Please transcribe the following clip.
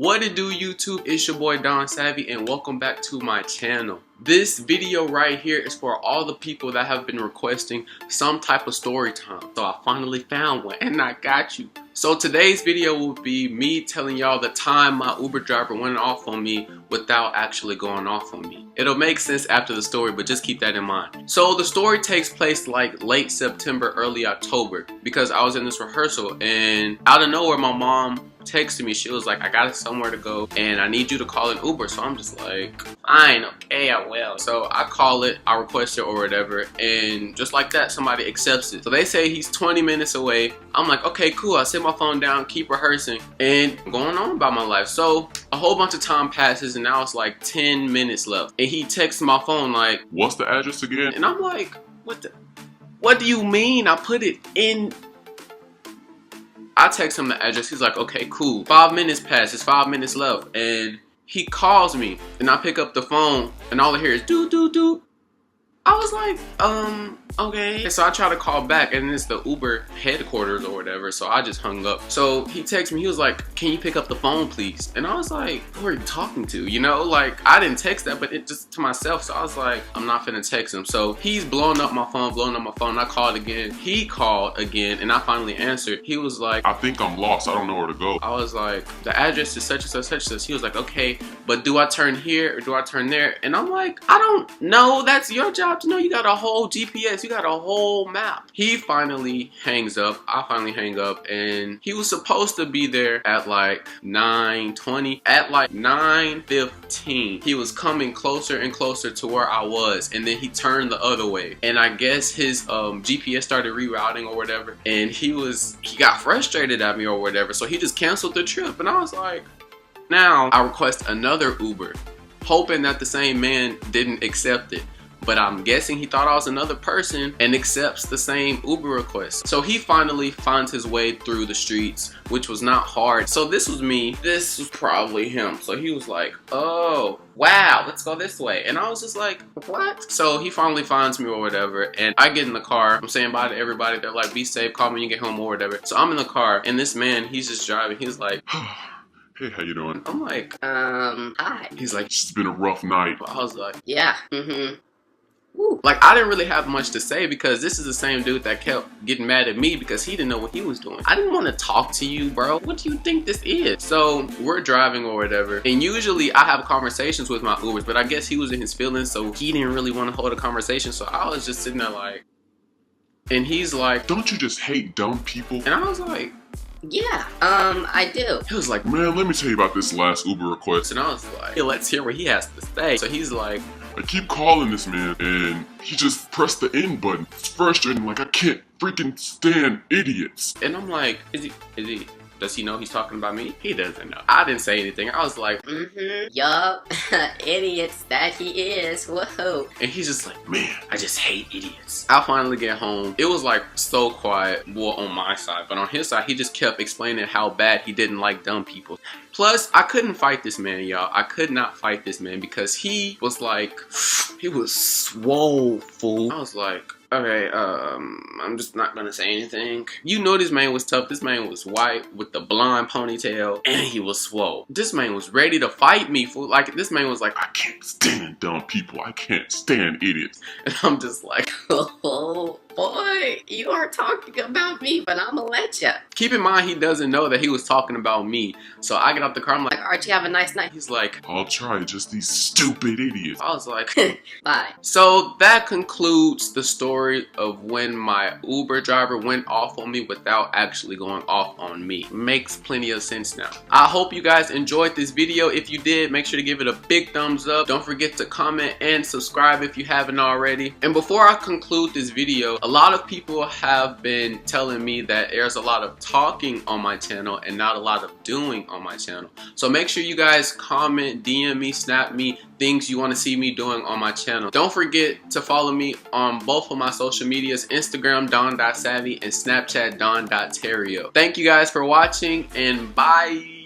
What it do, YouTube? It's your boy Don Savvy and welcome back to my channel. This video right here is for all the people that have been requesting some type of story time. So I finally found one and I got you. So today's video will be me telling y'all the time my Uber driver went off on me without actually going off on me. It'll make sense after the story, but just keep that in mind. So the story takes place like late September, early October, because I was in this rehearsal and out of nowhere my mom texted me. She was like, I got somewhere to go and I need you to call an Uber. So I'm just like, fine, okay, I will. So I call it, I request it or whatever, and just like that somebody accepts it. So they say he's 20 minutes away. I'm like, okay, cool. I set my phone down, keep rehearsing, and going on about my life. So a whole bunch of time passes and now it's like 10 minutes left. And he texts my phone like, what's the address again? And I'm like, what do you mean? I put it in. I text him the address. He's like, okay, cool. 5 minutes pass. It's 5 minutes left. And he calls me and I pick up the phone and all I hear is doo doo doo. I was like, okay. And so I try to call back and it's the Uber headquarters or whatever. So I just hung up. So he texted me, he was like, can you pick up the phone please? And I was like, who are you talking to? You know, like I didn't text that, but it just to myself. So I was like, I'm not finna text him. So he's blowing up my phone, I called again. He called again and I finally answered. He was like, I think I'm lost. I don't know where to go. I was like, the address is such and such, such and such. He was like, okay, but do I turn here or do I turn there? And I'm like, I don't know. That's your job to know. You got a whole GPS. You got a whole map. He finally hangs up. I finally hang up and he was supposed to be there at like 9:20. At like 9:15, he was coming closer and closer to where I was, and then he turned the other way. And I guess his GPS started rerouting or whatever, and he got frustrated at me or whatever, so he just canceled the trip. And I was like, now I request another Uber, hoping that the same man didn't accept it. But I'm guessing he thought I was another person and accepts the same Uber request. So he finally finds his way through the streets, which was not hard. So this was me. This was probably him. So he was like, oh, wow, let's go this way. And I was just like, what? So he finally finds me or whatever. And I get in the car. I'm saying bye to everybody. They're like, be safe, call me when you get home or whatever. So I'm in the car and this man, he's just driving. He's like, hey, how you doing? I'm like, hi. He's like, it's been a rough night. I was like, yeah, Woo. Like I didn't really have much to say because this is the same dude that kept getting mad at me because he didn't know what he was doing. I didn't want to talk to you, bro. What do you think this is? So we're driving or whatever, and usually I have conversations with my Ubers, but I guess he was in his feelings, so he didn't really want to hold a conversation. So I was just sitting there like, and he's like, don't you just hate dumb people? And I was like, yeah, I do. He was like, man, let me tell you about this last Uber request. And I was like, hey, let's hear what he has to say. So he's like, I keep calling this man and he just pressed the end button. It's frustrating, like I can't freaking stand idiots. And I'm like, does he know he's talking about me? He doesn't know. I didn't say anything. I was like, yup, idiots that he is, whoa. And he's just like, man, I just hate idiots. I finally get home. It was like so quiet, well, on my side, but on his side, he just kept explaining how bad he didn't like dumb people. Plus, I couldn't fight this man, y'all. I could not fight this man because he was like, he was swole, fool. I was like, okay, I'm just not gonna say anything. You know this man was tough. This man was white with the blonde ponytail and he was swole. This man was ready to fight me, fool. Like, this man was like, I can't stand dumb people. I can't stand idiots. And I'm just like, oh boy, you are talking about me, but I'm gonna let ya. Keep in mind, he doesn't know that he was talking about me. So I get out the car, I'm like, Archie, have a nice night. He's like, I'll try, just these stupid idiots. I was like, bye. So that concludes the story of when my Uber driver went off on me without actually going off on me. Makes plenty of sense now. I hope you guys enjoyed this video. If you did, make sure to give it a big thumbs up. Don't forget to comment and subscribe if you haven't already. And before I conclude this video, a lot of people have been telling me that there's a lot of talking on my channel and not a lot of doing on my channel. So make sure you guys comment, DM me, snap me, things you want to see me doing on my channel. Don't forget to follow me on both of my social medias, Instagram Don.Savvy and Snapchat Don.Terrio. Thank you guys for watching and bye.